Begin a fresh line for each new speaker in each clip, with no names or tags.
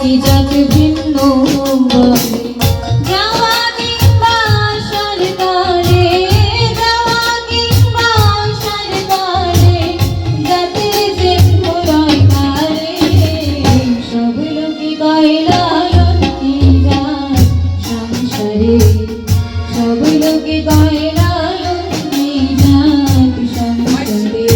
কি জাত ভিন্ন বলে যাওয়া কিংবা সরকারে যাওয়া কিংবা সরকারে জাতির চিহ্ন রয় কারে সব লোকে কয় লালন কি জাত সংসারে সব লোকে কয় লালন কি জাত সংসারে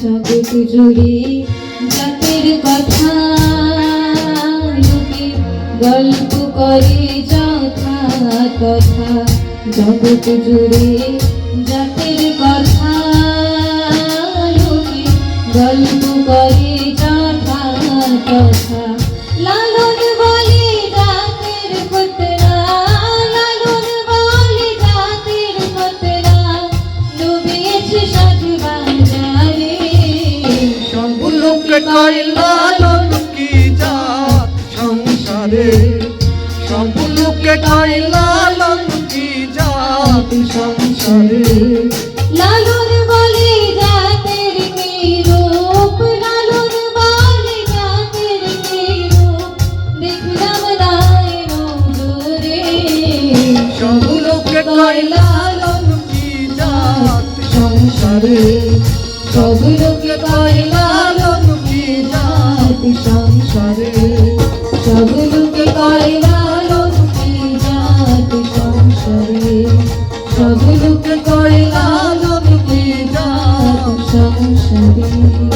জগৎ জুড়ে জাতের কথা লোকে গল্প করে যথা তথা জগৎ জুড়ে জাতের কথা লোকে গল্প করে যথা তথা লালন বলে জাতের খতরা লালন বলে জাতের খতরা ডুবিয়েছে সাত বাজারে
সব লোকে কয় লালন কি জাত সংসারে সব লোকে কয় লালন কি জাত সংসারে
লালন বলে জাতের কি রূপ লালন বলে জাতের কি রূপ দেখলাম রায় নজরে
সব লোকে কয় লালন কি জাত সংসারে
সব লোকে কয় লালন কি জাত সংসারে সব লোকে কয় লালন কি জাত সংসারে সব লোকে কয় লালন কি জাত সংসারে।